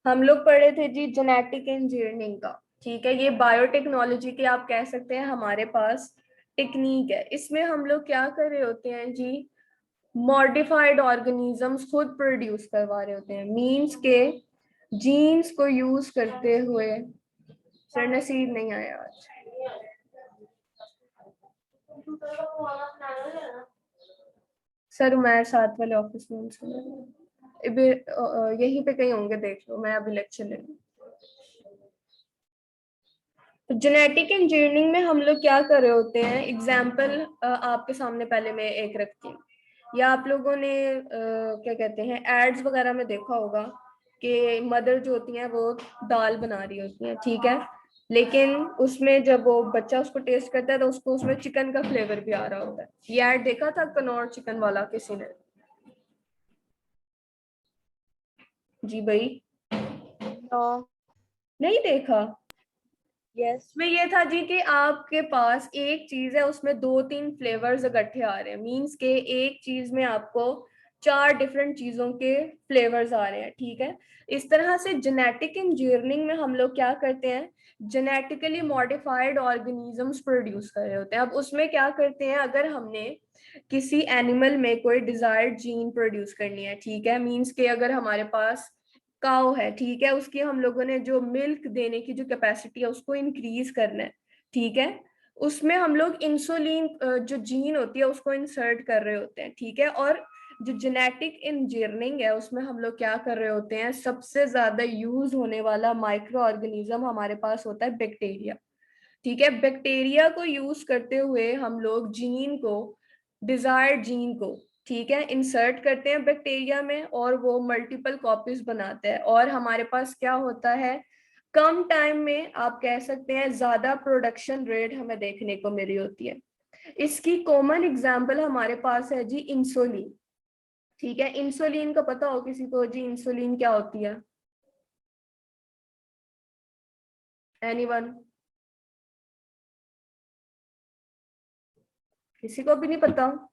हम लोग पढ़े थे जी जेनेटिक इंजीनियरिंग का। ठीक है, ये बायोटेक्नोलॉजी की आप कह सकते हैं हमारे पास टेक्निक है। इसमें हम लोग क्या कर रहे होते हैं जी, मॉडिफाइड ऑर्गेनिजम्स खुद प्रोड्यूस करवा रहे होते हैं, मींस के जीन्स को यूज करते हुए। सर नसीब नहीं आया आज। सर मैं साथ वाले ऑफिस में उनसे मिल रही हूँ। यहीं पे कहीं होंगे, देख लो, मैं अभी लेक्चर ले लूँ। तो जेनेटिक इंजीनियरिंग में हम लोग क्या कर रहे होते हैं, एग्जाम्पल आपके सामने पहले मैं एक रखती हूँ। या आप लोगों ने क्या कहते हैं, एड्स वगैरह में देखा होगा कि मदर जो होती हैं वो दाल बना रही होती हैं, ठीक है, लेकिन उसमें जब वो बच्चा उसको टेस्ट करता है तो उसको उसमें चिकन का फ्लेवर भी आ रहा होता है। ये एड देखा था कनौर चिकन वाला किसी ने? जी भाई, नो। नहीं देखा? यस। इसमें ये था जी कि आपके पास एक चीज है, उसमें दो तीन फ्लेवर्स इकट्ठे आ रहे हैं, मींस के एक चीज में आपको चार डिफरेंट चीजों के फ्लेवर्स आ रहे हैं, ठीक है। इस तरह से जेनेटिक इंजीनियरिंग में हम लोग क्या करते हैं, जेनेटिकली मॉडिफाइड ऑर्गेनिजम्स प्रोड्यूस कर रहे होते हैं। अब उसमें क्या करते हैं, अगर हमने किसी एनिमल में कोई डिजायर्ड जीन प्रोड्यूस करनी है, ठीक है, मींस के अगर हमारे पास काउ है, ठीक है, उसकी हम लोगों ने जो मिल्क देने की जो कैपेसिटी है उसको इंक्रीज करना है, ठीक है, उसमें हम लोग इंसुलिन जो जीन होती है उसको इंसर्ट कर रहे होते हैं, ठीक है। और जो जेनेटिक इंजीनियरिंग है उसमें हम लोग क्या कर रहे होते हैं, सबसे ज्यादा यूज होने वाला माइक्रो ऑर्गेनिज्म हमारे पास होता है बैक्टीरिया, ठीक है। बैक्टीरिया को यूज करते हुए हम लोग जीन को, डिजायर्ड जीन को, ठीक है, इंसर्ट करते हैं बैक्टीरिया में और वो मल्टीपल कॉपीज बनाते हैं और हमारे पास क्या होता है, कम टाइम में आप कह सकते हैं ज्यादा प्रोडक्शन रेट हमें देखने को मिली होती है। इसकी कॉमन एग्जांपल हमारे पास है जी इंसुलिन, ठीक है। इंसुलिन का पता हो किसी को जी, इंसुलिन क्या होती है? एनीवन? किसी को भी नहीं पता?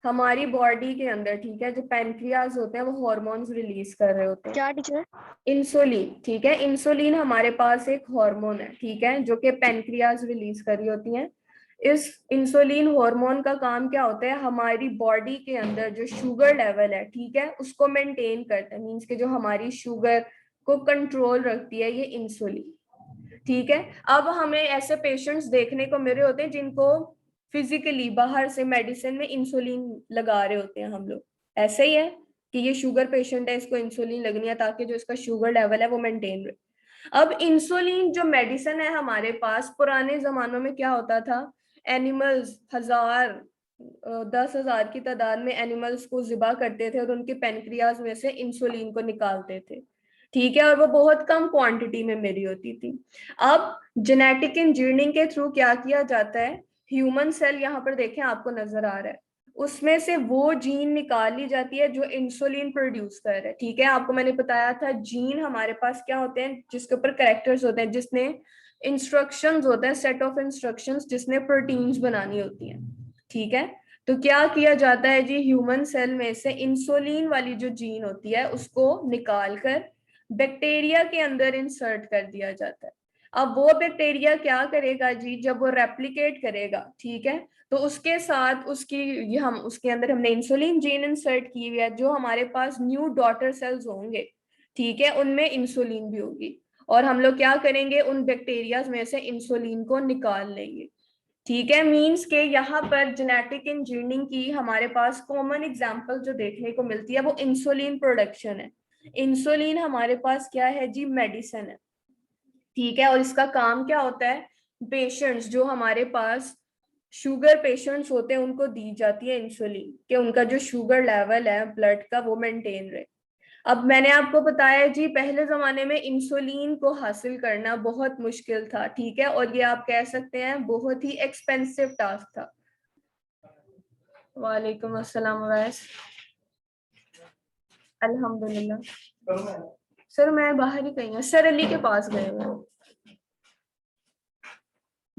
हमारी बॉडी के अंदर, ठीक है, जो पैनक्रियाज होते हैं वो हार्मोन्स रिलीज कर रहे होते हैं। क्या टीचर? इंसुलिन, ठीक है, इंसुलिन हमारे पास एक हार्मोन है, ठीक है, जो कि पैनक्रियाज रिलीज कर रही होती हैं। इस इंसुलिन हार्मोन का काम क्या होता है, हमारी बॉडी के अंदर जो शुगर लेवल है, ठीक है, उसको मेंटेन करता है, मींस के जो हमारी शुगर को कंट्रोल रखती है ये इंसुलिन, ठीक है। अब हमें ऐसे पेशेंट्स देखने को मिल रहे होते हैं जिनको फिजिकली बाहर से मेडिसिन में इंसुलिन लगा रहे होते हैं हम लोग, ऐसे ही है कि ये शुगर पेशेंट है, इसको इंसुलिन लगनी है ताकि जो इसका शुगर लेवल है वो मेंटेन रहे। अब इंसुलिन जो मेडिसिन है हमारे पास, पुराने जमानों में क्या होता था, एनिमल्स 10,000 की तादाद में एनिमल्स को जिबा करते थे और उनके पेनक्रियाज में से इंसुलिन को निकालते थे, ठीक है, और वो बहुत कम क्वांटिटी में मिली होती थी। अब जेनेटिक इंजीनियरिंग के थ्रू क्या किया जाता है, ह्यूमन सेल यहाँ पर देखें आपको नजर आ रहा है, उसमें से वो जीन निकाल ली जाती है जो इंसुलिन प्रोड्यूस कर रहा है, ठीक है। आपको मैंने बताया था जीन हमारे पास क्या होते हैं, जिसके ऊपर कैरेक्टर्स होते हैं, जिसने इंस्ट्रक्शंस होते हैं, सेट ऑफ इंस्ट्रक्शंस जिसने प्रोटीन्स बनानी होती हैं, ठीक है। तो क्या किया जाता है जी, ह्यूमन सेल में से इंसुलिन वाली जो जीन होती है उसको निकाल कर बैक्टीरिया के अंदर इंसर्ट कर दिया जाता है। अब वो बैक्टीरिया क्या करेगा जी, जब वो रेप्लिकेट करेगा, ठीक है, तो उसके साथ उसकी, ये हम उसके अंदर हमने इंसुलिन जीन इंसर्ट की हुई है, जो हमारे पास न्यू डॉटर सेल्स होंगे, ठीक है, उनमें इंसुलिन भी होगी और हम लोग क्या करेंगे, उन बैक्टीरिया में से इंसुलिन को निकाल लेंगे, ठीक है। मींस के यहाँ पर जेनेटिक इंजीनियरिंग की हमारे पास कॉमन एग्जांपल जो देखने को मिलती है वो इंसुलिन प्रोडक्शन है। इंसुलिन हमारे पास क्या है जी, मेडिसिन है, ठीक है, और इसका काम क्या होता है, पेशेंट्स जो हमारे पास शुगर पेशेंट्स होते हैं उनको दी जाती है इंसुलिन, कि उनका जो शुगर लेवल है ब्लड का वो मेंटेन रहे। अब मैंने आपको बताया जी, पहले जमाने में इंसुलिन को हासिल करना बहुत मुश्किल था, ठीक है, और ये आप कह सकते हैं बहुत ही एक्सपेंसिव टास्क था। वालेकुम अस्सलाम वैस। अल्हम्दुलिल्लाह। सर मैं बाहर ही गई हूँ, सर अली के पास गए हुए हैं।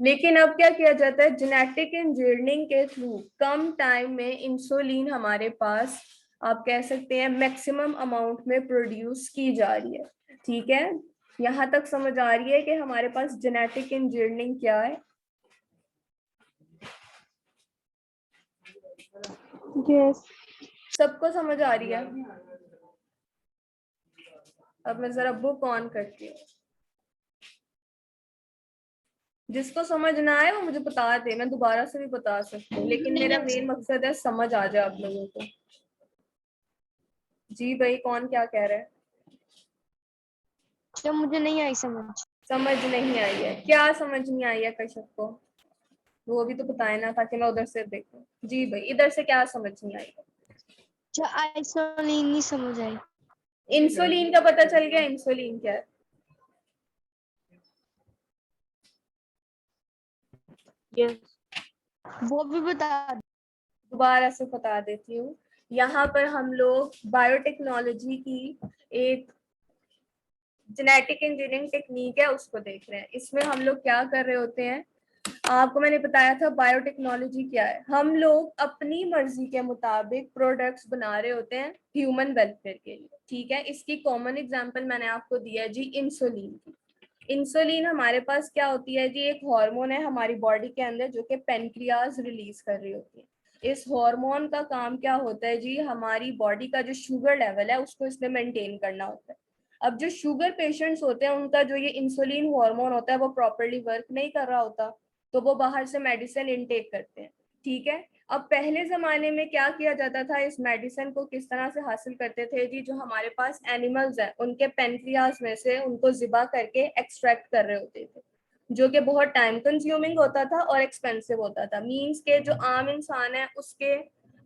लेकिन अब क्या किया जाता है, जेनेटिक इंजीनियरिंग के थ्रू कम टाइम में इंसुलिन हमारे पास आप कह सकते हैं मैक्सिमम अमाउंट में प्रोड्यूस की जा रही है। ठीक है, यहाँ तक समझ आ रही है कि हमारे पास जेनेटिक इंजीनियरिंग क्या है? Yes. सबको समझ आ रही है? अब मैं जरा बुक ऑन करती हूँ। जिसको समझ ना आए वो मुझे बता दे, मैं दोबारा से भी बता सकती हूँ, लेकिन मेरा मेन मकसद है समझ आ जाए आप लोगों को। जी भाई, कौन क्या कह रहा है? जब मुझे नहीं आई समझ। समझ नहीं आई है? क्या समझ नहीं आई है कश्यप को? वो भी तो बताए ना, ताकि मैं उधर से देखूं। जी भाई, इधर से क्या समझ नहीं आई? जो आइसोलिन नहीं समझ आई। इंसुलिन का पता चल गया? इंसुलिन क्या है? यस। वो भी बता दो। दोबारा से बता देती हूँ। यहाँ पर हम लोग बायोटेक्नोलॉजी की एक जेनेटिक इंजीनियरिंग टेक्निक है उसको देख रहे हैं। इसमें हम लोग क्या कर रहे होते हैं, आपको मैंने बताया था बायोटेक्नोलॉजी क्या है। हम लोग अपनी मर्जी के मुताबिक प्रोडक्ट्स बना रहे होते हैं ह्यूमन वेलफेयर के लिए। ठीक है, इसकी कॉमन एग्जांपल मैंने आपको दिया है जी, इंसुलिन की। इंसुलिन हमारे पास क्या होती है जी, एक हार्मोन है हमारी बॉडी के अंदर जो कि पेनक्रियाज रिलीज कर रही होती है। इस हार्मोन का काम क्या होता है जी, हमारी बॉडी का जो शुगर लेवल है उसको इसमें मेंटेन करना होता है। अब जो शुगर पेशेंट्स होते हैं उनका जो ये इंसुलिन हार्मोन होता है वो प्रॉपरली वर्क नहीं कर रहा होता, तो वो बाहर से मेडिसिन इनटेक करते हैं। ठीक है, अब पहले जमाने में क्या किया जाता था, इस मेडिसिन को किस तरह से हासिल करते थे जी, जो हमारे पास एनिमल्स हैं उनके पेनक्रियाज में से उनको ज़िबा करके एक्सट्रैक्ट कर रहे होते थे, जो कि बहुत टाइम कंज्यूमिंग होता था और एक्सपेंसिव होता था। मींस के जो आम इंसान है उसके,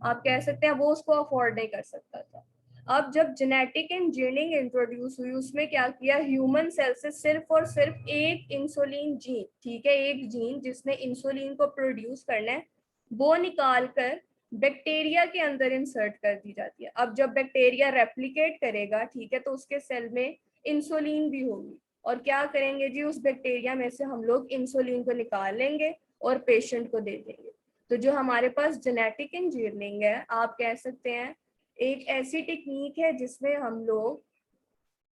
आप कह सकते हैं वो उसको अफोर्ड नहीं कर सकता था। अब जब जेनेटिक इंजीनियरिंग इंट्रोड्यूस हुई, उसमें क्या किया, ह्यूमन सेल से सिर्फ और सिर्फ एक इंसुलिन जीन, ठीक है, एक जीन जिसने इंसुलिन को प्रोड्यूस करना है, वो निकाल कर बैक्टीरिया के अंदर इंसर्ट कर दी जाती है। अब जब बैक्टीरिया रेप्लिकेट करेगा, ठीक है, तो उसके सेल में इंसुलिन भी होगी, और क्या करेंगे जी, उस बैक्टीरिया में से हम लोग इंसुलिन को निकाल लेंगे और पेशेंट को दे देंगे। तो जो हमारे पास जेनेटिक इंजीनियरिंग है, आप कह सकते हैं एक ऐसी टेक्निक है जिसमें हम लोग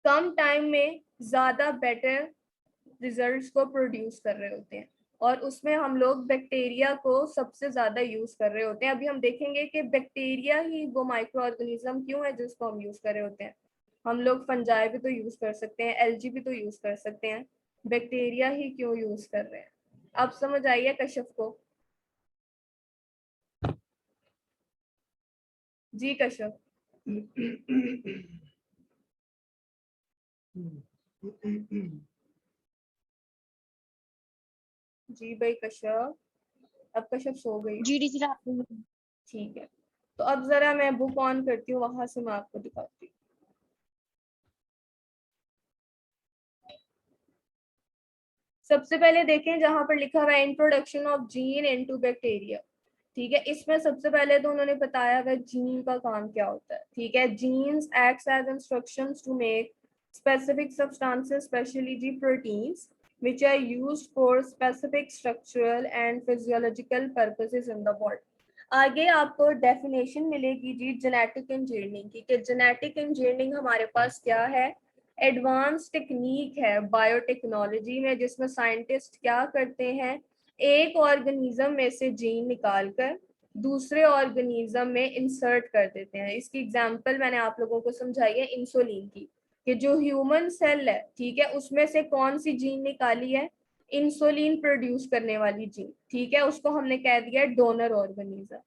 कम टाइम में ज्यादा बेटर रिजल्ट्स को प्रोड्यूस कर रहे होते हैं, और उसमें हम लोग बैक्टीरिया को सबसे ज्यादा यूज कर रहे होते हैं। अभी हम देखेंगे कि बैक्टीरिया ही वो माइक्रो ऑर्गेनिज्म क्यों है जिसको हम यूज कर रहे होते हैं। हम लोग फंजाई भी तो यूज कर सकते हैं, एलजी भी तो यूज कर सकते हैं, बैक्टीरिया ही क्यों यूज कर रहे हैं? अब समझ आइए कश्यप को? जी कश्यप। जी भाई कश्यप, अब कश्यप सो गई? जीडी से रात में। ठीक है, तो अब जरा मैं बुक ऑन करती हूँ, वहां से मैं आपको दिखाती हूँ। सबसे पहले देखें जहां पर लिखा हुआ है introduction of gene into bacteria. ठीक है, इसमें सबसे पहले तो उन्होंने बताया हुआ जीन का काम क्या होता है। ठीक है, genes acts as instructions to make specific substances, specially G proteins, which are used for specific structural and physiological purposes in the body। आगे आपको डेफिनेशन मिलेगी जी जेनेटिक इंजीनियरिंग की, कि जेनेटिक इंजीनियरिंग हमारे पास क्या है, एडवांस टेक्निक है बायोटेक्नोलॉजी में, जिसमें साइंटिस्ट क्या करते हैं, एक ऑर्गेनिज्म में से जीन निकालकर दूसरे ऑर्गेनिज्म में इंसर्ट कर देते हैं। इसकी एग्जांपल मैंने आप लोगों को समझाई है इंसुलिन की, कि जो ह्यूमन सेल है, ठीक है, उसमें से कौन सी जीन निकाली है, इंसुलिन प्रोड्यूस करने वाली जीन। ठीक है, उसको हमने कह दिया डोनर ऑर्गेनिज्म,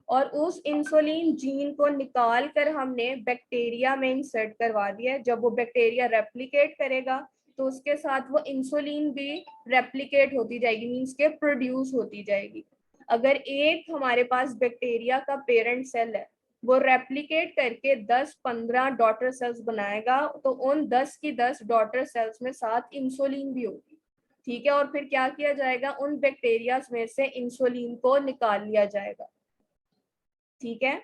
और उस इंसुलिन जीन को निकाल कर हमने बैक्टीरिया में इंसर्ट करवा दिया। जब वो बैक्टीरिया रेप्लिकेट करेगा तो उसके साथ वो इंसुलिन भी रेप्लिकेट होती जाएगी, मींस के प्रोड्यूस होती जाएगी। अगर एक हमारे पास बैक्टीरिया का पेरेंट सेल है, वो रेप्लिकेट करके 10-15 डॉटर सेल्स बनाएगा, तो उन 10 की 10 डॉटर सेल्स में साथ इंसुलिन भी होगी। ठीक है, और फिर क्या किया जाएगा, उन बैक्टीरिया में से इंसुलिन को निकाल लिया जाएगा। ठीक है,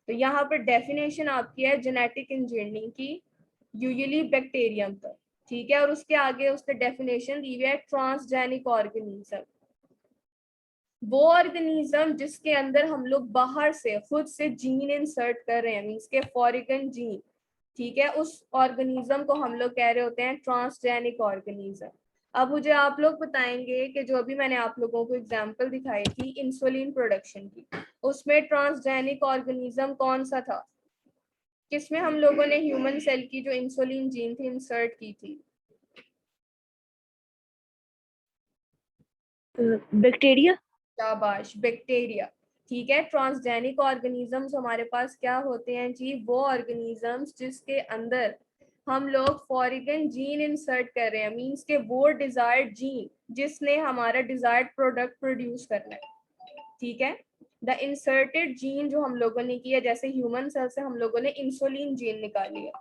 तो यहाँ पर डेफिनेशन आपकी है जेनेटिक इंजीनियरिंग की, यूजुअली बैक्टीरियम तक। ठीक है, और उसके आगे उसने डेफिनेशन दी हुई है ट्रांसजेनिक ऑर्गेनिज्म। वो ऑर्गेनिज्म जिसके अंदर हम लोग बाहर से खुद से जीन इंसर्ट कर रहे हैं, मीन्स के फॉरेन जीन, ठीक है, उस ऑर्गेनिज्म को हम लोग कह रहे होते हैं ट्रांसजेनिक ऑर्गेनिज्म। अब मुझे आप लोग बताएंगे कि जो अभी मैंने आप लोगों को एग्जांपल दिखाई थी इंसुलिन प्रोडक्शन की, उसमें ट्रांसजेनिक ऑर्गेनिज्म कौन सा था, किसमें हम लोगों ने ह्यूमन सेल की जो इंसुलिन जीन थी इंसर्ट की थी? बैक्टीरिया। शाबाश, बैक्टीरिया। ठीक है, ट्रांसजेनिक ऑर्गेनिजम्स हमारे पास क्या होते हैं जी, वो ऑर्गेनिजम्स जिसके अंदर हम लोग फॉरेन जीन इंसर्ट कर रहे हैं, मींस के वो डिजायर्ड जीन जिसने हमारा डिजायर्ड प्रोडक्ट प्रोड्यूस करना है। ठीक है, द इंसर्टेड जीन जो हम लोगों ने किया, जैसे ह्यूमन सेल से हम लोगों ने इंसुलिन जीन निकाली है,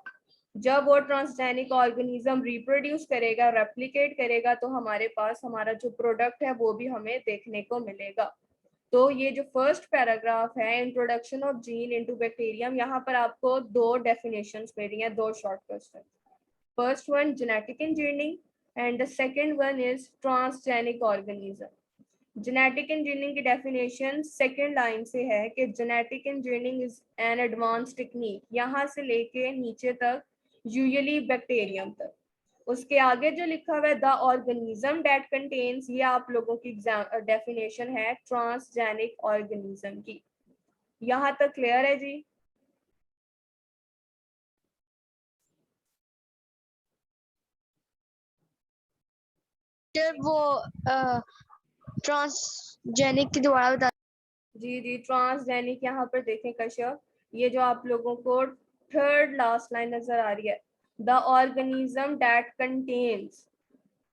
जब वो ट्रांसजेनिक ऑर्गेनिज्म रिप्रोड्यूस करेगा, रेप्लिकेट करेगा, तो हमारे पास हमारा जो प्रोडक्ट है वो भी हमें देखने को मिलेगा। तो ये जो फर्स्ट पैराग्राफ है, introduction of gene into bacterium, यहाँ पर आपको दो डेफिनेशंस मिल रही हैं, दो short question. First one genetic engineering and the second one is transgenic organism. Genetic engineering की डेफिनेशन सेकंड लाइन से है कि genetic engineering is an advance technique, यहाँ से लेके नीचे तक यूजुअली बैक्टीरियम तक। उसके आगे जो लिखा हुआ है द ऑर्गेनिज्म दैट कंटेन्स, ये आप लोगों की डेफिनेशन है ट्रांसजेनिक ऑर्गेनिज्म की। यहाँ तक क्लियर है जी? जब वो ट्रांसजेनिक की दोबारा बता। जी जी, ट्रांसजेनिक यहाँ पर देखें कश्यप, ये जो आप लोगों को थर्ड लास्ट लाइन नजर आ रही है, the organism that contains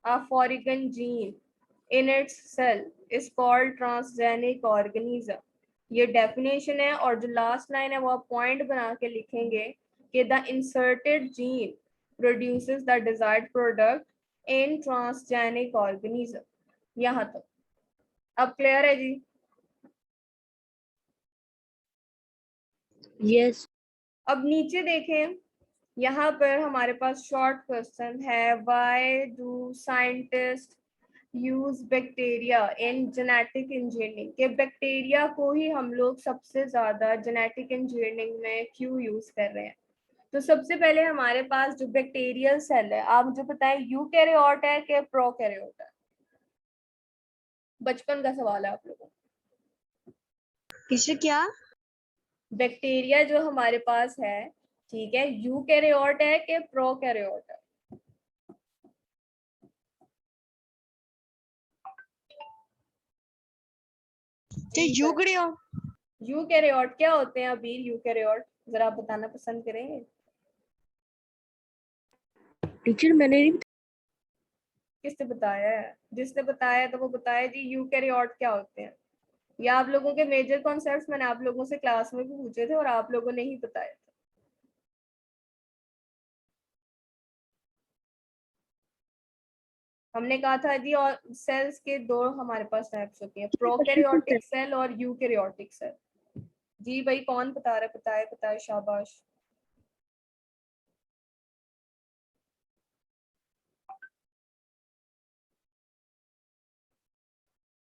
a foreign gene in its cell is called transgenic organism। ये डेफिनेशन है, और जो लास्ट लाइन है वो आप पॉइंट बना के लिखेंगे कि the inserted gene produces the desired product in transgenic organism. यहाँ तक अब क्लियर है जी? यस। अब नीचे देखें, यहाँ पर हमारे पास शॉर्ट क्वेश्चन है, why do scientist use bacteria in genetic engineering, के बैक्टीरिया को ही हम लोग सबसे ज्यादा जेनेटिक इंजीनियरिंग में क्यों यूज कर रहे हैं? तो सबसे पहले हमारे पास जो बैक्टीरियल सेल है, आप मुझे बताएं यूकैरियोट है कि प्रोकैरियोट है? बचपन का सवाल है आप लोगों को। किसे क्या? बैक्टीरिया जो हमारे पास है, ठीक है, यूकैरियोट है कि प्रोकैरियोट है? यूकैरियोट क्या होते हैं अभी? यूकैरियोट जरा आप बताना पसंद करेंगे? टीचर मैंने नहीं। किसने बताया है? जिसने बताया है तो वो बताया जी यूकैरियोट क्या होते हैं। या आप लोगों के मेजर कॉन्सेप्ट्स मैंने आप लोगों से क्लास में भी पूछे थे और आप लोगों ने ही बताया था। हमने कहा था जी, और सेल्स के दो हमारे पास टाइप्स होती हैं, प्रोकैरियोटिक सेल और यूकैरियोटिक सेल। जी भाई, कौन बता रहा है? बताए बताए, शाबाश।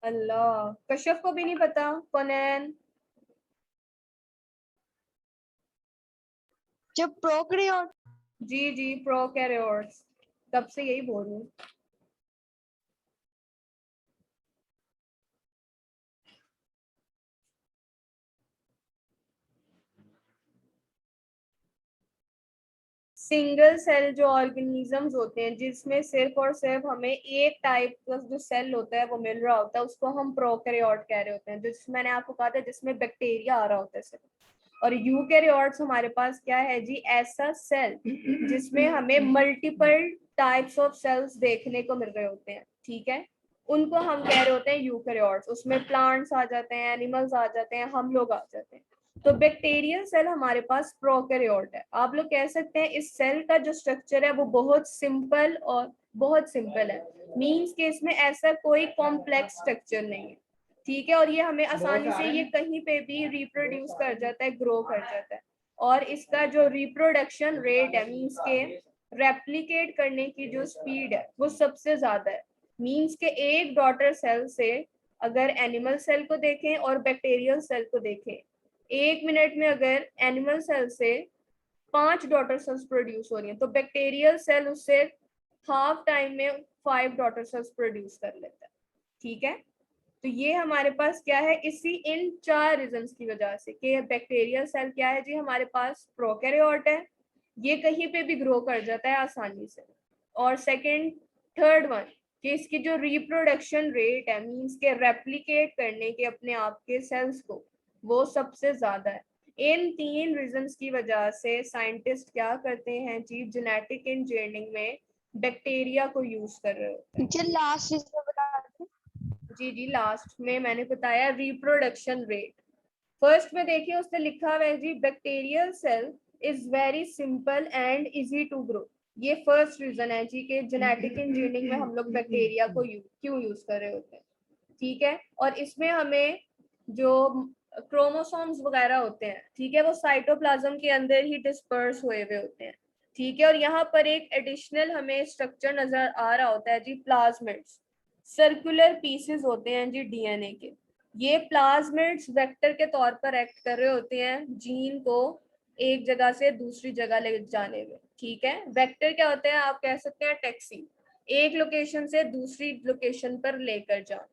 अल्लाह, कश्यप को भी नहीं पता? कौनैन? जब प्रोकैरियोट। जी जी, प्रोकैरियोट्स, तब से यही बोल रही हूँ। सिंगल सेल जो ऑर्गेनिजम्स होते हैं जिसमें सिर्फ और सिर्फ हमें एक टाइप का जो सेल होता है वो मिल रहा होता है, उसको हम प्रोकैरियोट कह रहे होते हैं, जिस मैंने आपको कहा था जिसमें बैक्टीरिया आ रहा होता है सिर्फ। और यूकैरियोट्स हमारे पास क्या है जी, ऐसा सेल जिसमें हमें मल्टीपल टाइप्स ऑफ सेल्स देखने को मिल रहे होते हैं, ठीक है, उनको हम कह रहे होते हैं यूकैरियोट्स। उसमें प्लांट्स आ जाते हैं, एनिमल्स आ जाते हैं, हम लोग आ जाते हैं। तो बैक्टीरियल सेल हमारे पास प्रोकैरियोट है। आप लोग कह सकते हैं इस सेल का जो स्ट्रक्चर है वो बहुत सिंपल और बहुत सिंपल है, मींस कि इसमें ऐसा कोई कॉम्प्लेक्स स्ट्रक्चर नहीं है, ठीक है, और ये हमें आसानी से ये कहीं पे भी रिप्रोड्यूस कर जाता है, ग्रो कर जाता है। और इसका जो रिप्रोडक्शन रेट है, मींस के रेप्लिकेट करने की जो स्पीड है वो सबसे ज्यादा है, मींस के एक डॉटर सेल से अगर एनिमल सेल को देखें और बैक्टीरियल सेल को देखें, 1 मिनट में अगर एनिमल सेल से 5 डॉटर सेल्स प्रोड्यूस हो रही हैं, तो बैक्टीरियल सेल उससे हाफ टाइम में 5 डॉटर सेल्स प्रोड्यूस कर लेता है। ठीक है, तो ये हमारे पास क्या है, इसी इन 4 रीजंस की वजह से कि बैक्टीरियल सेल क्या है जी, हमारे पास प्रोकैरियोट है, ये कहीं पे भी ग्रो कर जाता है आसानी से। और सेकंड थर्ड वन कि इसकी जो रिप्रोडक्शन रेट है, मींस के रेप्लिकेट करने के अपने आप के सेल्स को, वो सबसे ज्यादा है। इन 3 रीजंस की वजह से साइंटिस्ट क्या करते हैं जी, जेनेटिक इंजीनियरिंग में बैक्टीरिया को यूज कर रहे होते हैं। टीचर लास्ट इसमें बता दें। जी जी, लास्ट में मैंने बताया रिप्रोडक्शन रेट। फर्स्ट में देखिए उसने लिखा हुआ है जी, bacterial cell is very simple and easy to grow. ये फर्स्ट रीजन है जी कि जेनेटिक इंजीनियरिंग में हम लोग बैक्टीरिया को क्यों यूज कर रहे होते हैं। ठीक है, और इसमें हमें जो क्रोमोसोम्स वगैरह होते हैं, ठीक है, वो साइटोप्लाज्म के अंदर ही डिस्पर्स हुए हुए होते हैं। ठीक है, और यहाँ पर एक एडिशनल हमें स्ट्रक्चर नजर आ रहा होता है जी, प्लाज्मिड्स, सर्कुलर पीसेस होते हैं जी डीएनए के। ये प्लाज्मिड्स वेक्टर के तौर पर एक्ट कर रहे होते हैं जीन को एक जगह से दूसरी जगह ले जाने में। ठीक है, वेक्टर क्या होते हैं, आप कह सकते हैं टैक्सी, एक लोकेशन से दूसरी लोकेशन पर लेकर जाना।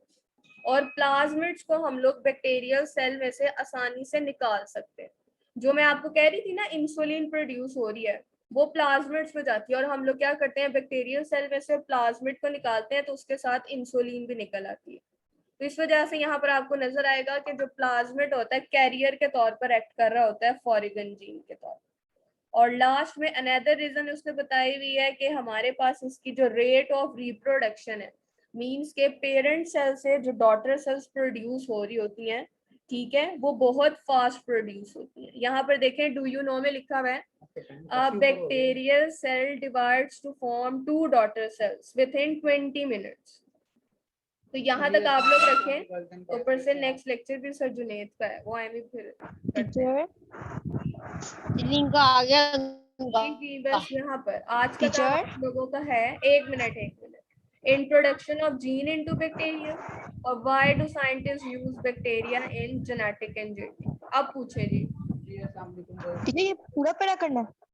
और प्लाज्मिड्स को हम लोग बैक्टीरियल सेल में से आसानी से निकाल सकते हैं। जो मैं आपको कह रही थी ना, इंसुलिन प्रोड्यूस हो रही है, वो प्लाज्मिड्स में जाती है, और हम लोग क्या करते हैं, बैक्टीरियल सेल में से प्लाज्मिड को निकालते हैं, तो उसके साथ इंसुलिन भी निकल आती है। तो इस वजह से यहाँ पर आपको नजर आएगा कि जो प्लाज्मिड होता है कैरियर के तौर पर एक्ट कर रहा होता है फॉरिगन जीन के तौर पर। और लास्ट में अनदर रीजन उसने बताई हुई है कि हमारे पास इसकी जो रेट ऑफ रिप्रोडक्शन है, मींस के पेरेंट सेल से जो डॉटर सेल्स प्रोड्यूस हो रही होती हैं, ठीक है, वो बहुत फास्ट प्रोड्यूस होती है। यहाँ पर देखें, डू यू नो में लिखा हुआ है, bacterial cell divides to form 2 daughter cells within 20 minutes. तो यहाँ तक आप लोग रखें, ऊपर से नेक्स्ट लेक्चर भी सर जुनेद का है, वो आएंगे फिर करते हैं। टीचर लिंक आ गया जी जी, बस यहाँ पर आज का काम टीचर आप लोगों का है, एक minute, introduction of gene into bacteria और why do scientist use bacteria in genetic engineering. अब पूछे जी। टीचर ये पूरा पैरा करना है।